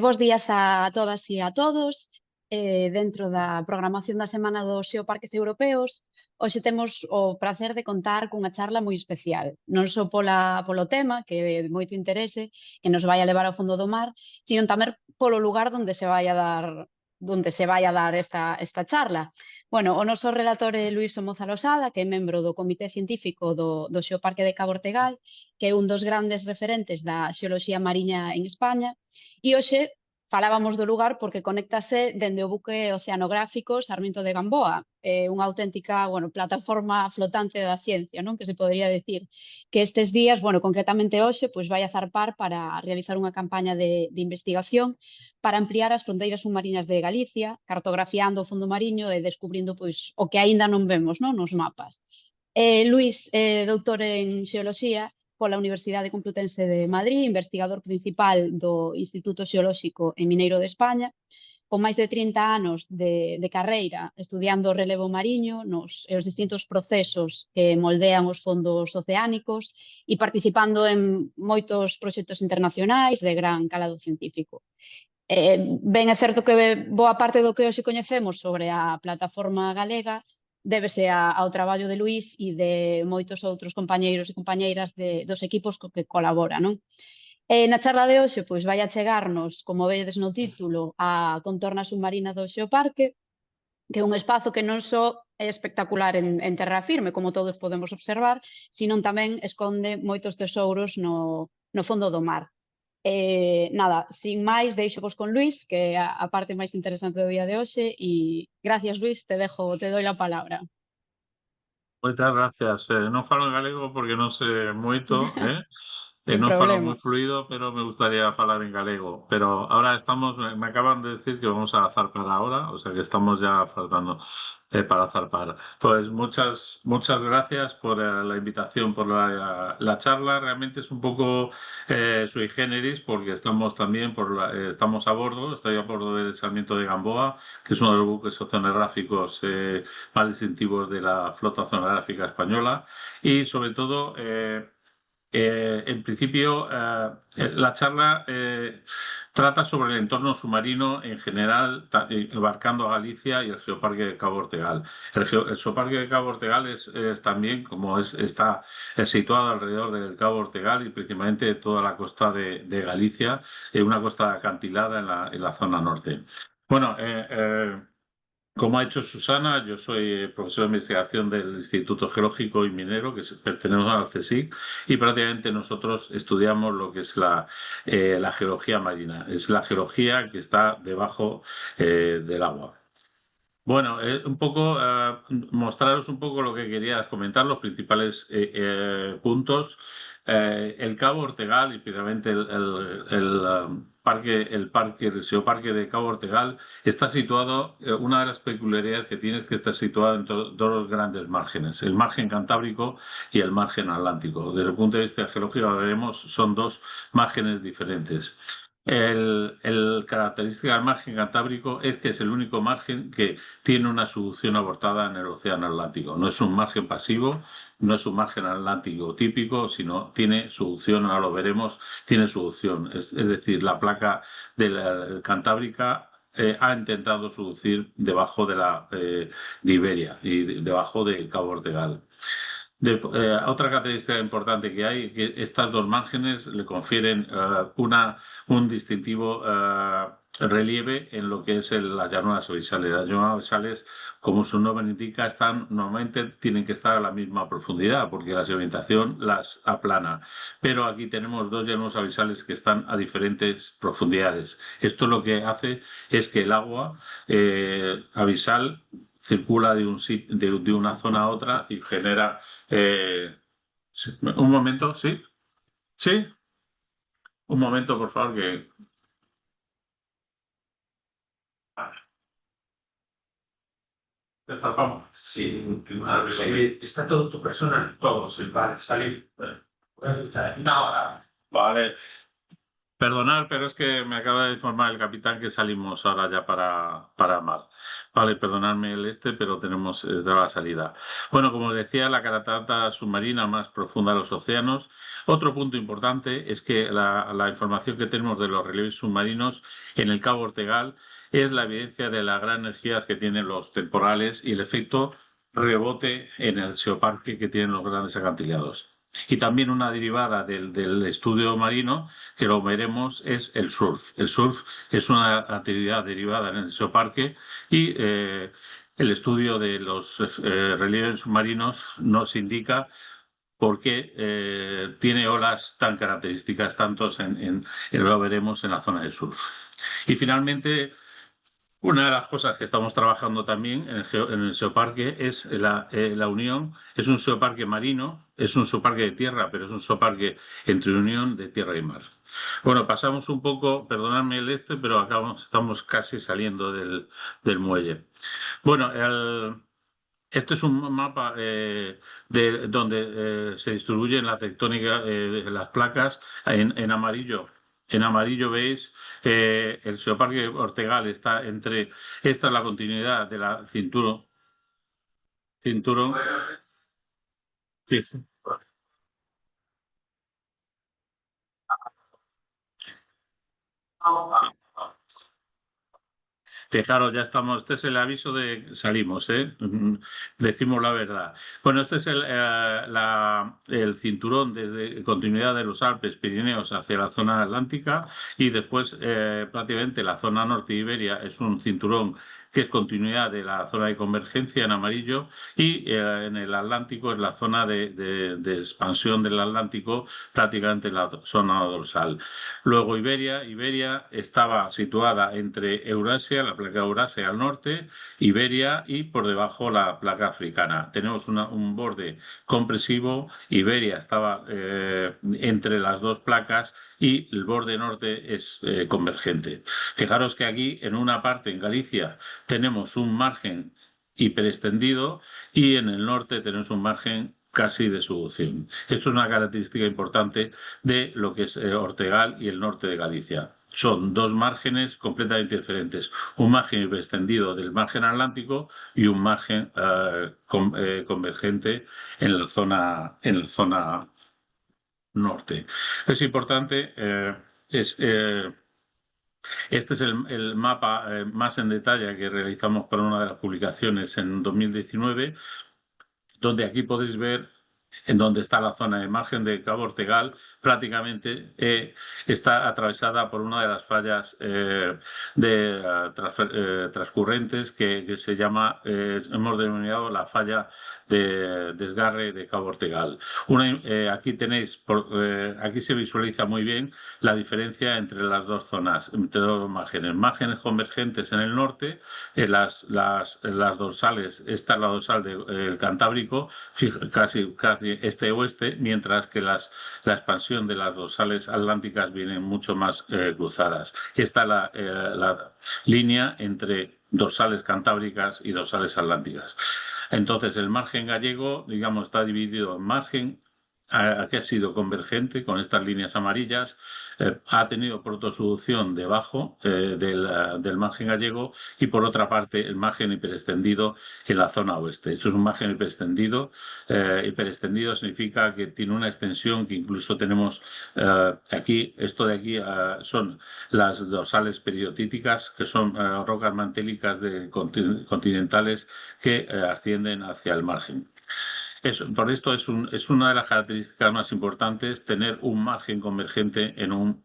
Bos días a todas e a todos. Dentro da programación da Semana dos Xeoparques Europeos, hoxe temos o pracer de contar cunha charla moi especial, non só polo tema, que é de moito interese, que nos vai a levar ao fondo do mar, sino tamén polo lugar onde se vai a dar esta charla. Bueno, o noso relator é Luís Somoza Losada, que é membro do Comité Científico do Xeoparque de Cabo Ortegal, que é un dos grandes referentes da xeoloxía mariña en España. E hoxe falábamos do lugar porque conéctase dende o buque oceanográfico Sarmiento de Gamboa, unha auténtica, plataforma flotante da ciencia, non? Que se podería decir que estes días, concretamente hoxe, pois vai a zarpar para realizar unha campaña de investigación para ampliar as fronteiras submarinas de Galicia, cartografiando o fondo mariño e descubrindo pois o que aínda non vemos, non, nos mapas. Luís é doutor en xeoloxía pola Universidade Complutense de Madrid, investigador principal do Instituto Xeolóxico e Mineiro de España, con máis de 30 anos de carreira estudiando o relevo mariño e os distintos procesos que moldean os fondos oceánicos e participando en moitos proxectos internacionais de gran calado científico. Ben é certo que boa parte do que hoxe coñecemos sobre a plataforma galega débese ao traballo de Luís e de moitos outros compañeiros e compañeiras dos equipos co que colabora, non? Na charla de hoxe, pois, vai achegarnos, como vedes no título, a contorna submarina do Xeoparque, que é un espazo que non só é espectacular en terra firme, como todos podemos observar, sino tamén esconde moitos tesouros no fondo do mar. Nada, sin máis, deixovos con Luís, que é a parte máis interesante do día de hoxe, e gracias, Luís, te doi a palabra. Moitas gracias. Non falo en galego porque non sei moito, Sin non falo problema. moi fluido, pero me gustaría falar en galego. Pero ahora me acaban de decir que vamos a zarpar ahora, o sea que estamos ya faltando para zarpar. Pues muchas gracias por la invitación, por la charla. Realmente es un poco sui generis porque estamos también estamos a bordo, estoy a bordo del Sarmiento de Gamboa, que es uno de los buques oceanográficos más distintivos de la flota oceanográfica española, y sobre todo en principio, la charla trata sobre el entorno submarino en general, abarcando a Galicia y el Geoparque de Cabo Ortegal. El Geoparque de Cabo Ortegal es también, está situado alrededor del Cabo Ortegal y principalmente toda la costa de Galicia, una costa acantilada en la zona norte. Bueno, como ha hecho Susana, yo soy profesor de investigación del Instituto Geológico y Minero, que pertenecemos al CSIC, y prácticamente nosotros estudiamos lo que es la geología marina. Es la geología que está debajo del agua. Bueno, mostraros un poco lo que quería comentar, los principales puntos. El Cabo Ortegal y precisamente el Geoparque de Cabo Ortegal está situado, una de las peculiaridades que tiene es que está situado en dos grandes márgenes, el margen cantábrico y el margen atlántico. Desde el punto de vista geológico, veremos, son dos márgenes diferentes. El característica del margen cantábrico es que es el único margen que tiene una solución abortada en el océano Atlántico. No es un margen pasivo, no es un margen atlántico típico, sino tiene solución, ahora lo veremos, tiene solución. Es decir, la placa de la Cantábrica ha intentado solucionar debajo de Iberia y debajo de Cabo Ortegal. Otra característica importante que hay es que estas dos márgenes le confieren un distintivo relieve en lo que es las llanuras abisales. Las llanuras abisales, como su nombre indica, normalmente tienen que estar a la misma profundidad porque la sedimentación las aplana. Pero aquí tenemos dos llanuras abisales que están a diferentes profundidades. Esto lo que hace es que el agua abisal circula de una zona a otra y genera... un momento, ¿sí? ¿Sí? Un momento, por favor, que... ¿Zarpamos? Sí. ¿Está todo tu personal? Todo, sí. Vale, salir. No, vale. Perdonad, pero es que me acaba de informar el capitán que salimos ahora ya para mar. Vale, perdonadme pero tenemos ya la salida. Bueno, como decía, la catarata submarina más profunda de los océanos. Otro punto importante es que la información que tenemos de los relieves submarinos en el Cabo Ortegal es la evidencia de la gran energía que tienen los temporales y el efecto rebote en el geoparque que tienen los grandes acantilados. Y también una derivada del estudio marino que lo veremos es el surf. El surf es una actividad derivada en el geoparque y el estudio de los relieves submarinos nos indica por qué tiene olas tan características, tantos lo veremos en la zona del surf. Y finalmente, una de las cosas que estamos trabajando también en el geoparque es la unión. Es un geoparque marino, es un geoparque de tierra, pero es un geoparque entre unión de tierra y mar. Bueno, pasamos un poco, perdonadme pero estamos casi saliendo del muelle. Bueno, este es un mapa de donde se distribuye la tectónica de las placas en amarillo. En amarillo veis el Geoparque Ortegal está entre. Esta es la continuidad de la cinturón. Sí. Fijaros, ya estamos. Este es el aviso de salimos, ¿eh? Decimos la verdad. Bueno, este es el cinturón desde continuidad de los Alpes Pirineos hacia la zona atlántica y después prácticamente la zona norte de Iberia es un cinturón que es continuidad de la zona de convergencia en amarillo y en el Atlántico es la zona de expansión del Atlántico, prácticamente la zona dorsal. Luego Iberia estaba situada entre Eurasia, la placa Eurasia al norte, Iberia y por debajo la placa africana. Tenemos un borde compresivo, Iberia estaba entre las dos placas y el borde norte es convergente. Fijaros que aquí en una parte en Galicia tenemos un margen hiperextendido y en el norte tenemos un margen casi de subducción. Esto es una característica importante de lo que es Ortegal y el norte de Galicia. Son dos márgenes completamente diferentes. Un margen extendido del margen atlántico y un margen convergente en la zona norte. Es importante, este es el mapa más en detalle que realizamos para una de las publicaciones en 2019, donde aquí podéis ver en donde está la zona de margen de Cabo Ortegal, prácticamente está atravesada por una de las fallas transcurrentes que se llama, hemos denominado la falla de desgarre de Cabo Ortegal. Aquí tenéis, aquí se visualiza muy bien la diferencia entre las dos zonas, entre los dos márgenes. Márgenes convergentes en el norte, las dorsales, esta es la dorsal del Cantábrico, casi este-oeste, mientras que la expansión de las dorsales atlánticas vienen mucho más cruzadas. Esta es la línea entre dorsales cantábricas y dorsales atlánticas. Entonces, el margen gallego, digamos, está dividido en margen que ha sido convergente con estas líneas amarillas, ha tenido protosolución debajo del margen gallego y por otra parte el margen hiperextendido en la zona oeste. Esto es un margen hiperextendido. Hiperextendido significa que tiene una extensión que incluso tenemos aquí, esto de aquí son las dorsales periotíticas, que son rocas mantélicas continentales que ascienden hacia el margen. Por esto es una de las características más importantes tener un margen convergente en un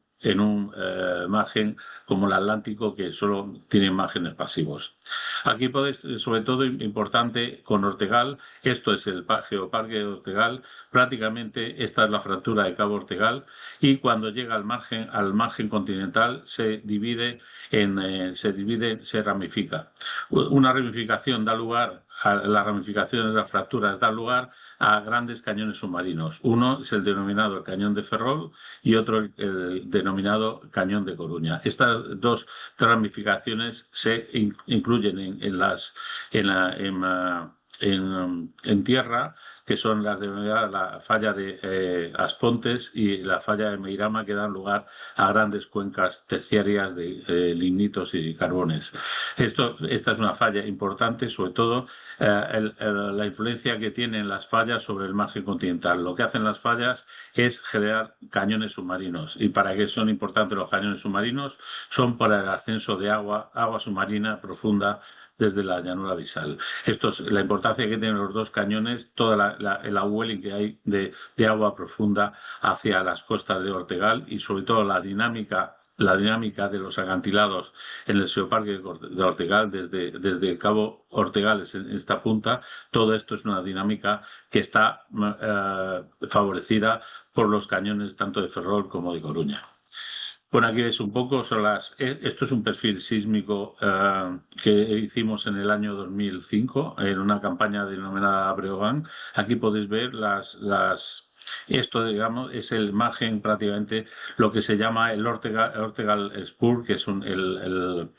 margen como el Atlántico que solo tiene márgenes pasivos. Aquí podéis, sobre todo importante con Ortegal, esto es el Geoparque de Ortegal, prácticamente esta es la fractura de Cabo Ortegal y cuando llega al margen continental se ramifica. Una ramificación da lugar a las ramificaciones de las fracturas da lugar a grandes cañones submarinos. Uno es el denominado el Cañón de Ferrol y otro el denominado Cañón de Coruña. Estas dos ramificaciones se incluyen en tierra que son las de la falla de Aspontes y la falla de Meirama, que dan lugar a grandes cuencas terciarias de lignitos y carbones. Esta es una falla importante, sobre todo la influencia que tienen las fallas sobre el margen continental. Lo que hacen las fallas es generar cañones submarinos. ¿Y para qué son importantes los cañones submarinos? Son para el ascenso de agua submarina profunda desde la llanura abisal. Esto es la importancia que tienen los dos cañones, toda el upwelling que hay de agua profunda hacia las costas de Ortegal y sobre todo la dinámica de los acantilados en el Geoparque de Ortegal, desde el Cabo Ortegal, en esta punta. Todo esto es una dinámica que está favorecida por los cañones tanto de Ferrol como de Coruña. Bueno, aquí ves un poco, esto es un perfil sísmico que hicimos en el año 2005 en una campaña denominada Breogán. Aquí podéis ver esto, digamos, es el margen prácticamente, lo que se llama el Ortegal Spur, que es el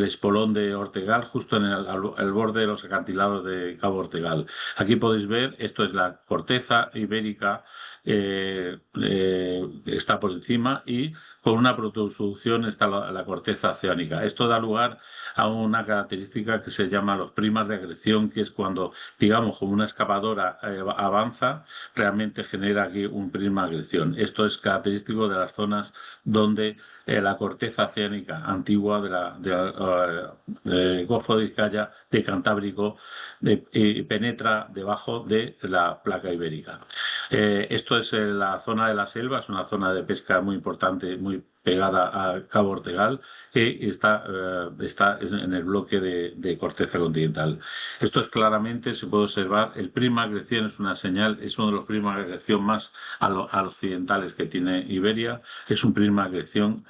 espolón de Ortegal, justo en el borde de los acantilados de Cabo Ortegal. Aquí podéis ver, esto es la corteza ibérica, está por encima y con una protosolución está la corteza oceánica. Esto da lugar a una característica que se llama los primas de agresión, que es cuando, digamos, como una excavadora avanza, realmente genera aquí un prisma de agresión. Esto es característico de las zonas donde la corteza oceánica antigua del Golfo de Vizcaya, de Cantábrico, penetra debajo de la placa ibérica. Esto es la zona de la selva, es una zona de pesca muy importante, muy pegada a Cabo Ortegal, y está en el bloque de corteza continental. Esto es claramente, se puede observar, el prisma de agresión es una señal, es uno de los prismas de agresión más occidentales que tiene Iberia, es un prisma de agresión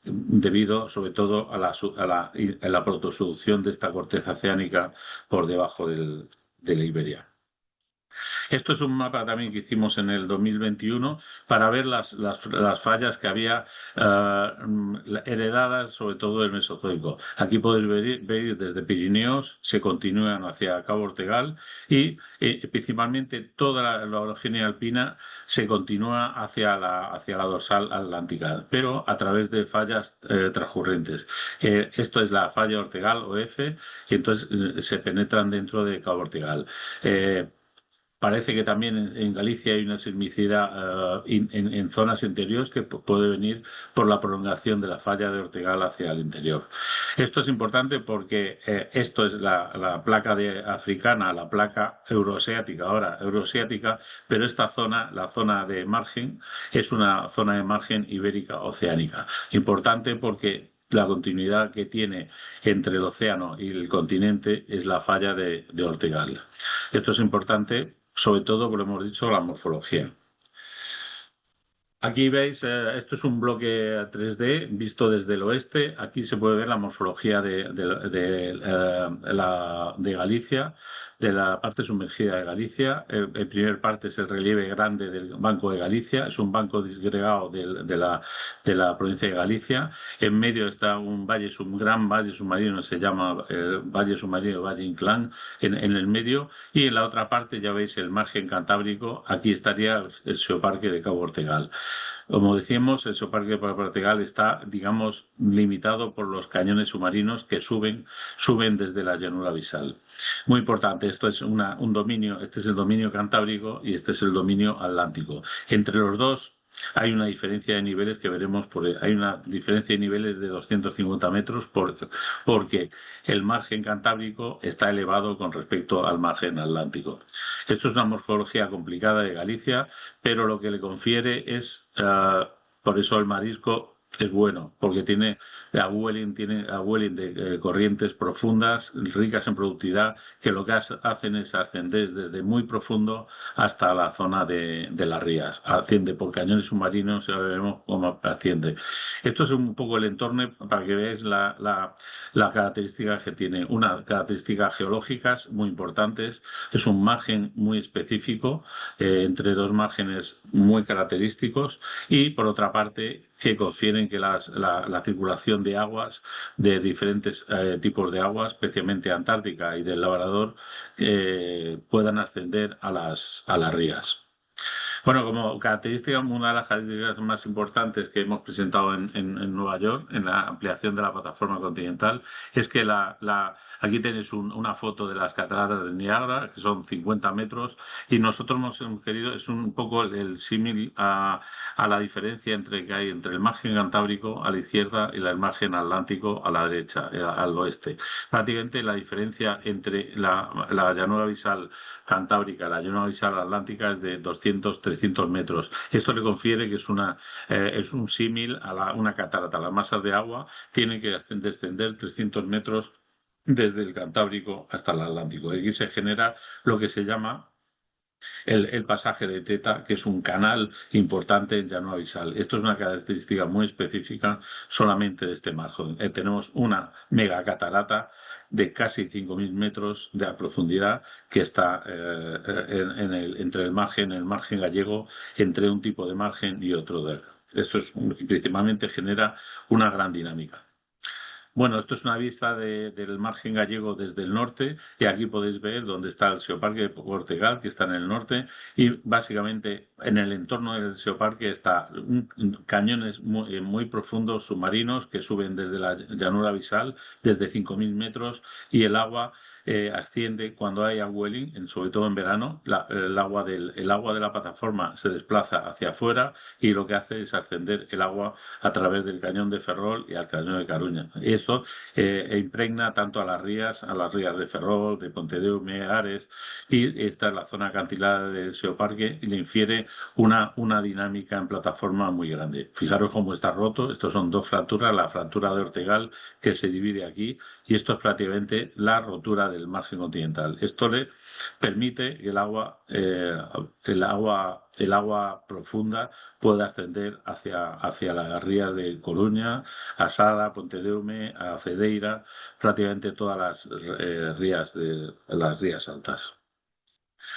debido sobre todo a la protosolución de esta corteza oceánica por debajo de la Iberia. Esto es un mapa también que hicimos en el 2021 para ver las fallas que había heredadas sobre todo del Mesozoico. Aquí podéis ver desde Pirineos, se continúan hacia Cabo Ortegal y principalmente toda la orogenia alpina se continúa hacia la dorsal atlántica, pero a través de fallas transcurrentes. Esto es la falla Ortegal OF y entonces se penetran dentro de Cabo Ortegal. Parece que también en Galicia hay una sismicidad en zonas interiores que puede venir por la prolongación de la falla de Ortegal hacia el interior. Esto es importante porque esto es la placa africana, la placa euroasiática, ahora euroasiática, pero esta zona, la zona de margen, es una zona de margen ibérica oceánica. Importante porque la continuidad que tiene entre el océano y el continente es la falla de Ortegal. Esto es importante, sobre todo, como hemos dicho, la morfología. Aquí veis, esto es un bloque 3D visto desde el oeste. Aquí se puede ver la morfología de Galicia, de la parte sumergida de Galicia. El primer parte es el relieve grande del Banco de Galicia, es un banco disgregado de la provincia de Galicia. En medio está un gran valle submarino, se llama Valle Submarino, Valle Inclán, en el medio. Y en la otra parte ya veis el margen cantábrico. Aquí estaría el Geoparque de Cabo Ortegal. Como decíamos, el Geoparque de Cabo Ortegal está, digamos, limitado por los cañones submarinos que suben desde la llanura abisal. Muy importante, esto es un dominio, este es el dominio cantábrico y este es el dominio atlántico. Entre los dos hay una diferencia de niveles que veremos, hay una diferencia de niveles de 250 metros porque el margen cantábrico está elevado con respecto al margen atlántico. Esto es una morfología complicada de Galicia, pero lo que le confiere es, por eso el marisco es bueno, porque tiene upwelling de corrientes profundas, ricas en productividad, que lo que hacen es ascender desde muy profundo hasta la zona de las rías. Asciende por cañones submarinos, ya veremos cómo asciende. Esto es un poco el entorno para que veáis la característica que tiene. Una característica geológicas muy importantes, es un margen muy específico, entre dos márgenes muy característicos y por otra parte que confieren impiden que la circulación de aguas, de diferentes tipos de aguas, especialmente Antártica y del Labrador, puedan ascender a las rías. Bueno, como característica, una de las características más importantes que hemos presentado en Nueva York, en la ampliación de la plataforma continental, es que aquí tenéis una foto de las cataratas de Niágara, que son 50 metros, y nosotros hemos querido, es un poco el símil a la diferencia que hay entre el margen cantábrico a la izquierda y el margen atlántico a la derecha, al oeste. Prácticamente la diferencia entre la llanura abisal cantábrica y la llanura abisal atlántica es de 200-300 metros. Esto le confiere que es un símil a una catarata. Las masas de agua tienen que descender 300 metros desde el Cantábrico hasta el Atlántico. Aquí se genera lo que se llama el pasaje de Teta, que es un canal importante en llanura abisal. Esto es una característica muy específica solamente de este margen. Tenemos una megacatarata de casi 5.000 metros de profundidad que está entre el margen gallego, entre un tipo de margen y otro. Esto principalmente genera una gran dinámica. Bueno, esto es una vista del margen gallego desde el norte y aquí podéis ver dónde está el Geoparque de Ortegal, que está en el norte, y básicamente en el entorno del Geoparque está cañones muy profundos submarinos que suben desde la llanura abisal, desde 5.000 metros, y el agua asciende cuando hay upwelling, sobre todo en verano. El agua de la plataforma se desplaza hacia afuera y lo que hace es ascender el agua a través del cañón de Ferrol y al cañón de Caruña. Y esto impregna tanto a las rías de Ferrol, de Pontedeume, Ares, y esta es la zona acantilada del Geoparque y le infiere una dinámica en plataforma muy grande. Fijaros cómo está roto. Estos son dos fracturas, la fractura de Ortegal que se divide aquí, y esto es prácticamente la rotura del margen continental. Esto le permite que el agua profunda pueda ascender hacia las rías de Coruña, a Sada, Pontedeume, a Cedeira, prácticamente todas las rías altas.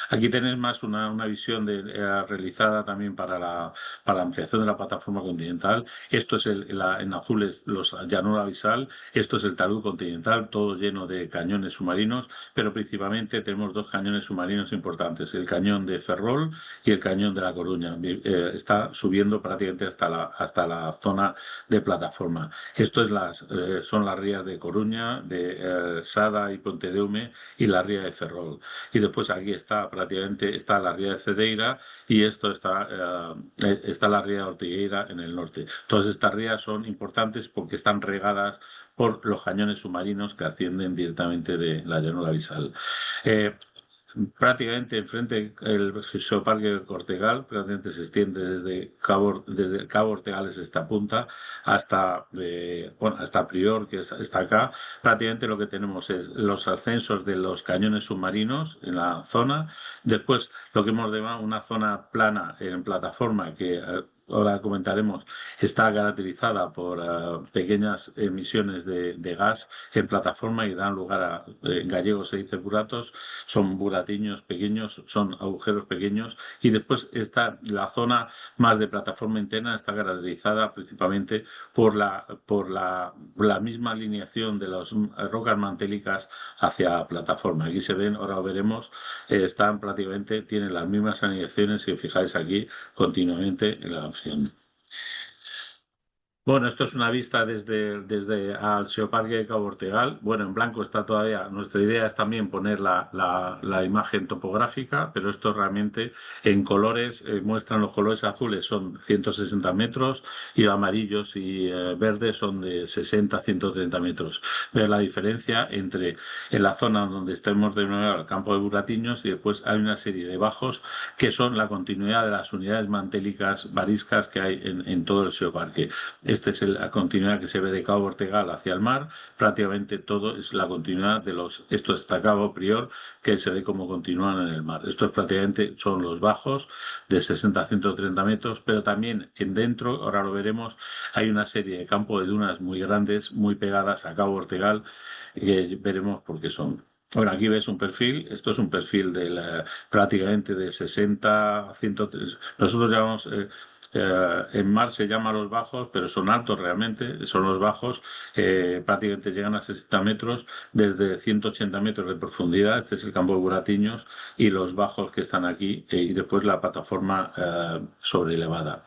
Aquí tenéis más una visión realizada también para la ampliación de la plataforma continental. Esto es en azul es los llanura abisal, esto es el talud continental, todo lleno de cañones submarinos, pero principalmente tenemos dos cañones submarinos importantes, el cañón de Ferrol y el cañón de La Coruña. Está subiendo prácticamente hasta la zona de plataforma. Esto son las rías de Coruña, de Sada y Pontedeume, y la ría de Ferrol. Y después aquí prácticamente está la ría de Cedeira, y esto está la ría de Ortigueira en el norte. Todas estas rías son importantes porque están regadas por los cañones submarinos que ascienden directamente de la llanura abisal. Prácticamente enfrente el Geoparque de Ortegal prácticamente se extiende desde Cabo Ortegal, es esta punta, hasta Prior, que está acá. Prácticamente lo que tenemos es los ascensos de los cañones submarinos en la zona. Después lo que hemos llamado una zona plana en plataforma que ahora comentaremos, está caracterizada por pequeñas emisiones de gas en plataforma y dan lugar en gallego se dice buratos, son buratiños pequeños, son agujeros pequeños, y después está la zona más de plataforma interna, está caracterizada principalmente por la misma alineación de las rocas mantélicas hacia plataforma. Aquí se ven, ahora lo veremos, tienen las mismas alineaciones, si os fijáis aquí, continuamente en la opción. Bueno, esto es una vista desde al Geoparque de Cabo Ortegal. Bueno, en blanco está todavía. Nuestra idea es también poner la imagen topográfica, pero esto realmente en colores, muestran los colores azules, son 160 metros, y amarillos y verdes son de 60-130 metros. Vean la diferencia entre en la zona donde estemos de nuevo el campo de buratiños, y después hay una serie de bajos que son la continuidad de las unidades mantélicas variscas que hay en todo el Geoparque. Esta es la continuidad que se ve de Cabo Ortegal hacia el mar. Prácticamente todo es la continuidad esto está Cabo Prior, que se ve como continúan en el mar. Estos prácticamente son los bajos de 60-130 metros, pero también dentro, ahora lo veremos, hay una serie de campos de dunas muy grandes, muy pegadas a Cabo Ortegal, que veremos por qué son. Bueno, aquí ves un perfil, esto es un perfil prácticamente de 60 a 103. Nosotros llamamos En mar se llama los bajos, pero son altos realmente, son los bajos, prácticamente llegan a 60 metros desde 180 metros de profundidad. Este es el campo de Buratiños y los bajos que están aquí, y después la plataforma sobrelevada.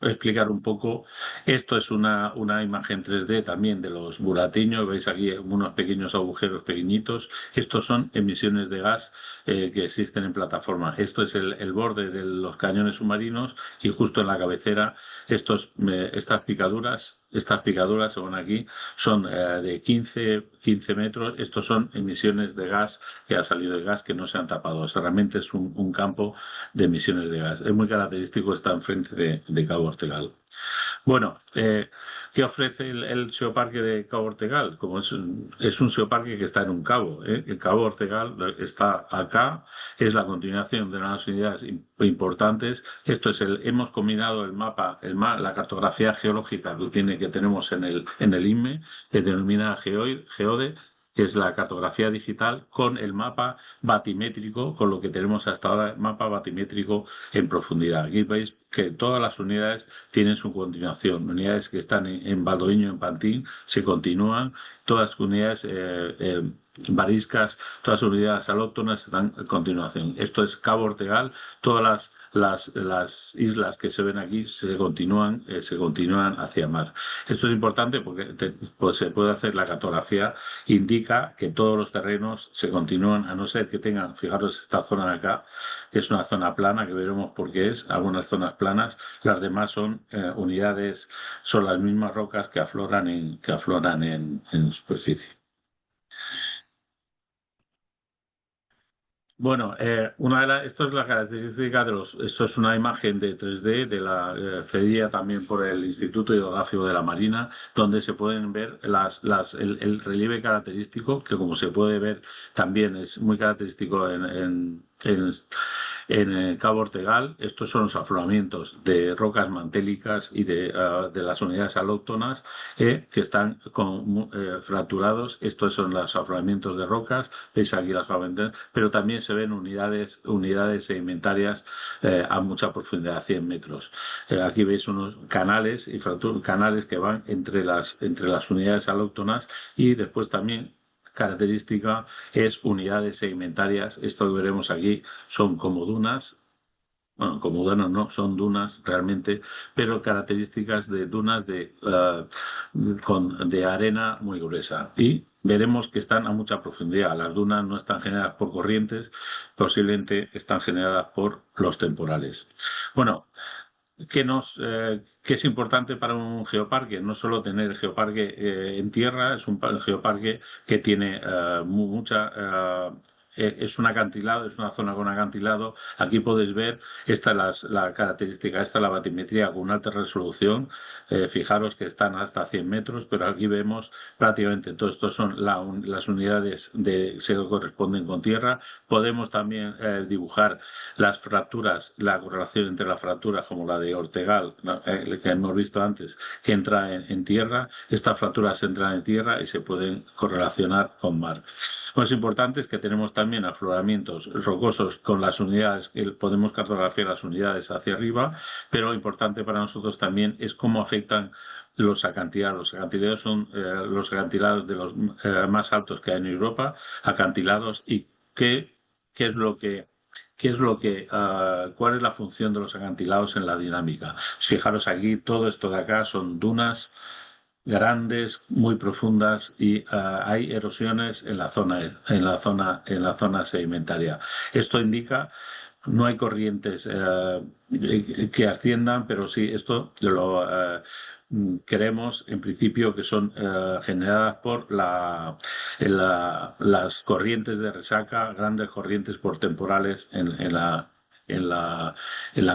Explicar un poco, esto es una imagen 3D también de los buratiños, veis aquí unos pequeños agujeros pequeñitos, estos son emisiones de gas que existen en plataforma. Esto es el borde de los cañones submarinos y justo en la cabecera estas picaduras, según aquí, son de 15 metros. Estos son emisiones de gas que ha salido de gas que no se han tapado. O sea, realmente es un campo de emisiones de gas. Es muy característico, está enfrente de Cabo Ortegal. Bueno, ¿qué ofrece el Geoparque de Cabo Ortegal? Como es un geoparque que está en un cabo. El Cabo Ortegal está acá, es la continuación de unas unidades importantes. Hemos combinado el mapa, la cartografía geológica que tenemos en el INME, que denomina GEODE, que es la cartografía digital, con el mapa batimétrico, con lo que tenemos hasta ahora, mapa batimétrico en profundidad. Aquí veis que todas las unidades tienen su continuación. Unidades que están en Valdoviño, en Pantín, se continúan. Todas las unidades variscas, todas las unidades alóctonas están en continuación. Esto es Cabo Ortegal. Todas las islas que se ven aquí se continúan hacia mar. Esto es importante porque pues se puede hacer la cartografía, indica que todos los terrenos se continúan, a no ser que tengan, fijaros esta zona de acá, que es una zona plana, que veremos por qué es, algunas zonas planas, las demás son unidades, son las mismas rocas que afloran en superficie. Bueno, esto es la característica esto es una imagen de 3D cedida también por el Instituto Hidrográfico de la Marina, donde se pueden ver el relieve característico, que como se puede ver también es muy característico en Cabo Ortegal. Estos son los afloramientos de rocas mantélicas y de las unidades alóctonas que están fracturados. Estos son los afloramientos de rocas, veis aquí las fragmentos, pero también se ven unidades sedimentarias a mucha profundidad, 100 metros. Aquí veis unos canales y canales que van entre las unidades alóctonas, y después también característica es unidades sedimentarias. Esto que veremos aquí son como dunas. Bueno, como dunas no, son dunas realmente, pero características de dunas de arena muy gruesa. Y veremos que están a mucha profundidad. Las dunas no están generadas por corrientes, posiblemente están generadas por los temporales. Bueno, ¿qué es importante para un geoparque? No solo tener el geoparque en tierra, es un geoparque que tiene es un acantilado, es una zona con acantilado. Aquí podéis ver, esta es la característica, esta es la batimetría con alta resolución. Fijaros que están hasta 100 metros, pero aquí vemos prácticamente todo esto son las unidades se corresponden con tierra. Podemos también dibujar las fracturas, la correlación entre las fracturas como la de Ortegal, que hemos visto antes, que entra en tierra. Estas fracturas entran en tierra y se pueden correlacionar con mar. Lo más importante es que tenemos también afloramientos rocosos con las unidades, podemos cartografiar las unidades hacia arriba, pero lo importante para nosotros también es cómo afectan los acantilados. Los acantilados son los acantilados de los más altos que hay en Europa, acantilados, y cuál es la función de los acantilados en la dinámica. Fijaros aquí, todo esto de acá son dunas grandes, muy profundas, y hay erosiones en la zona sedimentaria. Esto indica no hay corrientes que asciendan, pero sí esto creemos en principio que son generadas por las corrientes de resaca, grandes corrientes por temporales en la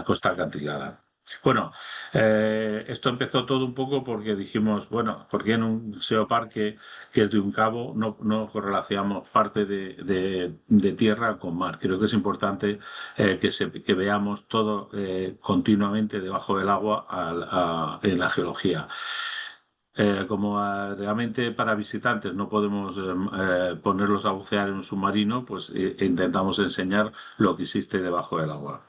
costa acantilada. Bueno, esto empezó todo un poco porque dijimos, bueno, ¿por qué en un geoparque que es de un cabo no correlacionamos parte de tierra con mar? Creo que es importante que veamos todo continuamente debajo del agua en la geología. Como realmente para visitantes no podemos ponerlos a bucear en un submarino, pues intentamos enseñar lo que existe debajo del agua.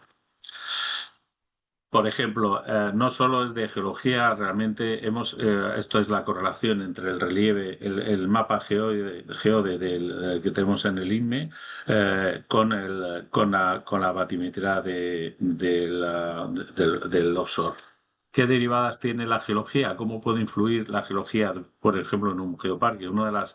Por ejemplo, no solo es de geología, realmente esto es la correlación entre el relieve, el mapa geode que tenemos en el INME, con la batimetría del offshore. ¿Qué derivadas tiene la geología? ¿Cómo puede influir la geología, por ejemplo, en un geoparque? Una de las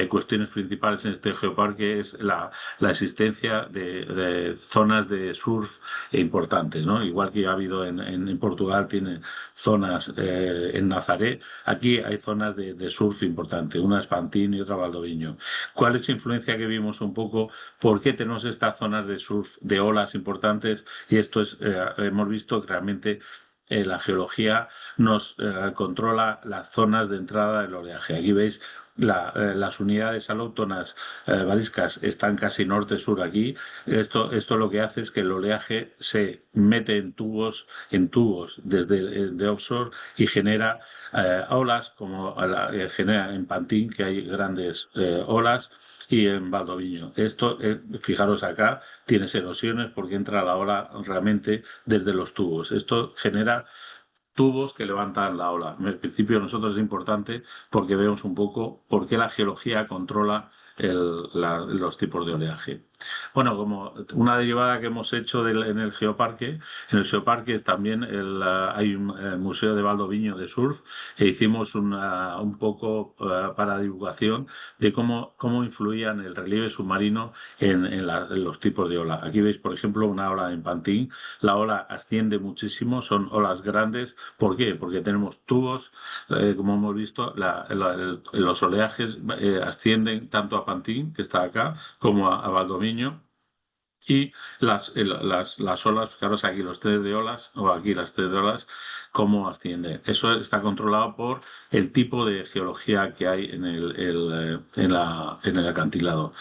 cuestiones principales en este geoparque es la existencia de zonas de surf importantes, ¿no? Igual que ha habido en Portugal, tiene zonas en Nazaré, aquí hay zonas de surf importantes, una es Pantín y otra Valdoviño. ¿Cuál es la influencia que vimos un poco? ¿Por qué tenemos estas zonas de surf, de olas importantes? Y esto hemos visto que realmente la geología nos controla las zonas de entrada del oleaje. Aquí veis las unidades alóctonas mariscas están casi norte-sur aquí. Esto lo que hace es que el oleaje se mete en tubos desde de offshore y genera olas, como genera en Pantín, que hay grandes olas, y en Valdoviño. Esto, fijaros acá, tienes erosiones porque entra la ola realmente desde los tubos. Esto genera tubos que levantan la ola. En principio, nosotros es importante porque vemos un poco por qué la geología controla los tipos de oleaje. Bueno, como una derivada que hemos hecho en el geoparque también hay un museo de Valdoviño de surf e hicimos un poco para divulgación de cómo influían el relieve submarino en los tipos de ola. Aquí veis, por ejemplo, una ola en Pantín. La ola asciende muchísimo, son olas grandes. ¿Por qué? Porque tenemos tubos, como hemos visto, los oleajes ascienden tanto a Pantín, que está acá, como a Valdoviño. Y las olas, fijaros aquí los tres de olas, o aquí las tres de olas, cómo ascienden. Eso está controlado por el tipo de geología que hay en el acantilado.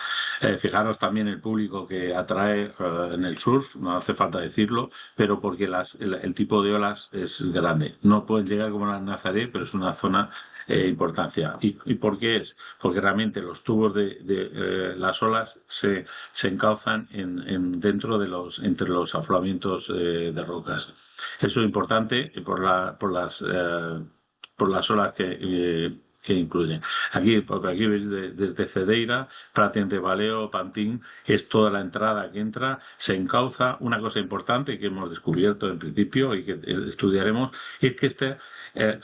Fijaros también el público que atrae en el surf, no hace falta decirlo, pero porque el tipo de olas es grande. No pueden llegar como la Nazaré, pero es una zona importancia. ¿Y por qué es? Porque realmente los tubos de las olas se encauzan entre los afloramientos de rocas. Eso es importante por las olas que incluyen. Aquí veis desde Cedeira, prácticamente Valeo, Pantín, es toda la entrada que entra, se encauza. Una cosa importante que hemos descubierto en principio y que estudiaremos es que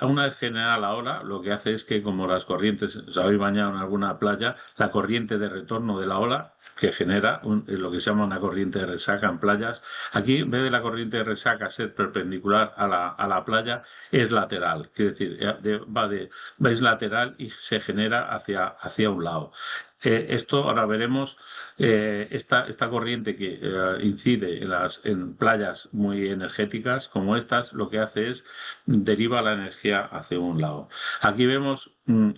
una vez generada la ola, lo que hace es que, como las corrientes, os habéis bañado en alguna playa, la corriente de retorno de la ola que genera lo que se llama una corriente de resaca en playas. Aquí, en vez de la corriente de resaca ser perpendicular a la playa, es lateral. Quiere decir, es lateral y se genera hacia un lado. Esto ahora veremos, esta corriente que incide en playas muy energéticas como estas, lo que hace es deriva la energía hacia un lado. Aquí vemos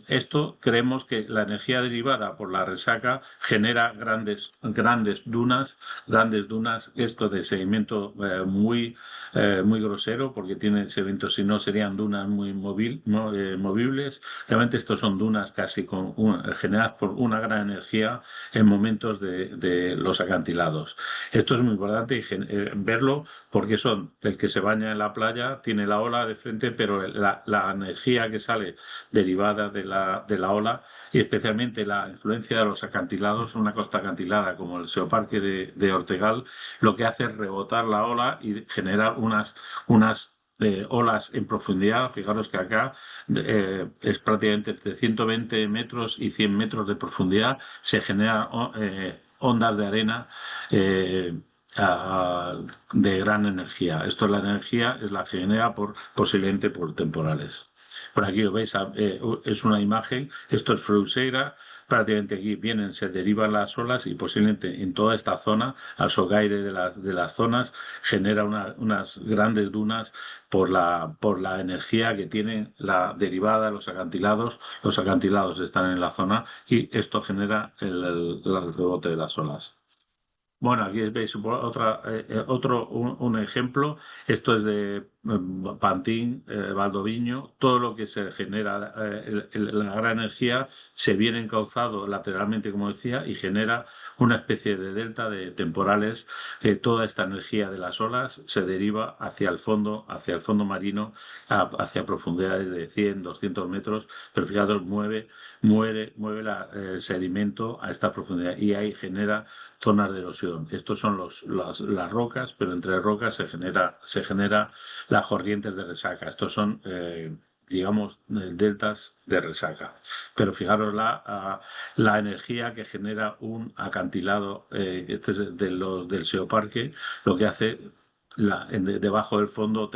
esto, creemos que la energía derivada por la resaca genera grandes dunas, esto de sedimento muy grosero, porque tiene sedimento, si no serían dunas muy movibles. Realmente estos son dunas casi generadas por una gran energía en momentos de los acantilados. Esto es muy importante verlo porque el que se baña en la playa tiene la ola de frente, pero la energía que sale derivada de la ola y especialmente la influencia de los acantilados, una costa acantilada como el Geoparque de Ortegal, lo que hace es rebotar la ola y generar unas olas en profundidad. Fijaros que acá es prácticamente entre 120 metros y 100 metros de profundidad, se generan ondas de arena de gran energía. Esto es la energía, es la que genera posiblemente por temporales. Por aquí lo veis, es una imagen, esto es Freixeira, prácticamente aquí se derivan las olas y posiblemente en toda esta zona, al socaire de las zonas, genera unas grandes dunas por la energía que tienen la derivada de los acantilados. Los acantilados están en la zona y esto genera el rebote de las olas. Bueno, aquí veis un ejemplo. Esto es Pantín, Valdoviño, todo lo que se genera, la gran energía se viene encauzado lateralmente, como decía, y genera una especie de delta de temporales. Toda esta energía de las olas se deriva hacia el fondo marino, hacia profundidades de 100, 200 metros, pero fijaros, mueve el sedimento a esta profundidad y ahí genera zonas de erosión. Estos son las rocas, pero entre rocas se genera las corrientes de resaca. Estos son, digamos, deltas de resaca. Pero fijaros la energía que genera un acantilado, este es del Geoparque, lo que hace. Debajo del fondo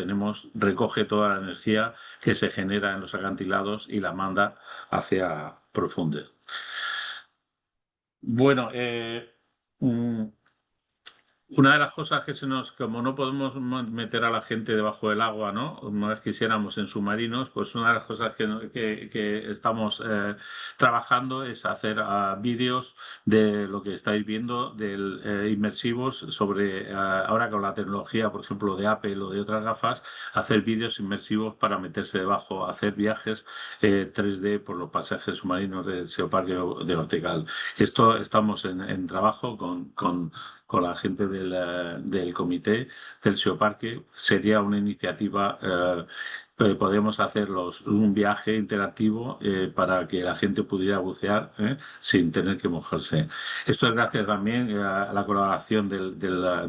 recoge toda la energía que se genera en los acantilados y la manda hacia profundos. Bueno, una de las cosas que como no podemos meter a la gente debajo del agua, ¿no? Una vez quisiéramos en submarinos, pues una de las cosas que estamos trabajando es hacer vídeos de lo que estáis viendo, inmersivos sobre, ahora con la tecnología, por ejemplo, de Apple o de otras gafas, hacer vídeos inmersivos para meterse debajo, hacer viajes 3D por los pasajes submarinos del Geoparque de Ortegal. Esto estamos en trabajo con la gente del comité del Geoparque. Sería una iniciativa, podemos hacer un viaje interactivo para que la gente pudiera bucear sin tener que mojarse. Esto es gracias también a la colaboración del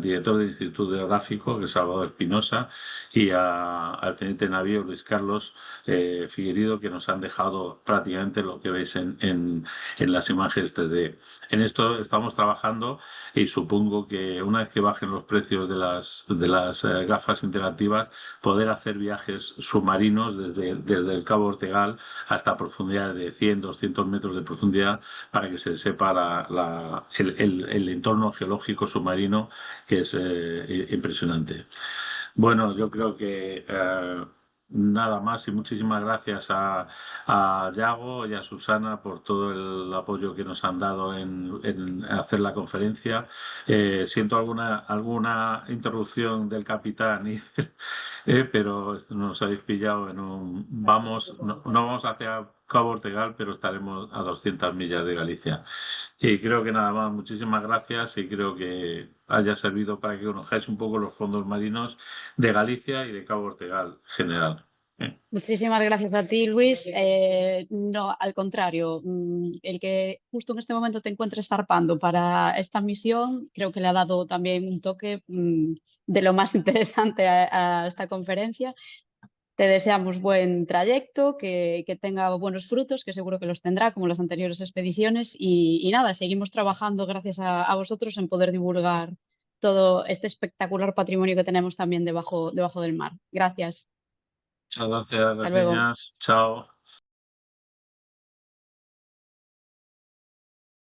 director del Instituto Geográfico, que es Salvador Espinosa, y al teniente navío Luis Carlos Figueredo, que nos han dejado prácticamente lo que veis en las imágenes 3D. En esto estamos trabajando y supongo que una vez que bajen los precios de las gafas interactivas, poder hacer viajes submarinos desde el Cabo Ortegal hasta profundidades de 100, 200 metros de profundidad, para que se sepa el entorno geológico submarino, que es impresionante. Bueno, yo creo que nada más, y muchísimas gracias a Yago y a Susana por todo el apoyo que nos han dado en hacer la conferencia. Siento alguna interrupción del capitán, pero nos habéis pillado no vamos hacia Cabo Ortegal, pero estaremos a 200 millas de Galicia. Y creo que nada más, muchísimas gracias, y creo que haya servido para que conozcáis un poco los fondos marinos de Galicia y de Cabo Ortegal en general. Muchísimas gracias a ti, Luis. No, al contrario, el que justo en este momento te encuentres zarpando para esta misión, creo que le ha dado también un toque de lo más interesante a esta conferencia. Te deseamos buen trayecto, que tenga buenos frutos, que seguro que los tendrá, como las anteriores expediciones. Y nada, seguimos trabajando gracias a vosotros en poder divulgar todo este espectacular patrimonio que tenemos también debajo del mar. Gracias. Muchas gracias, Hasta luego. Gracias. Chao.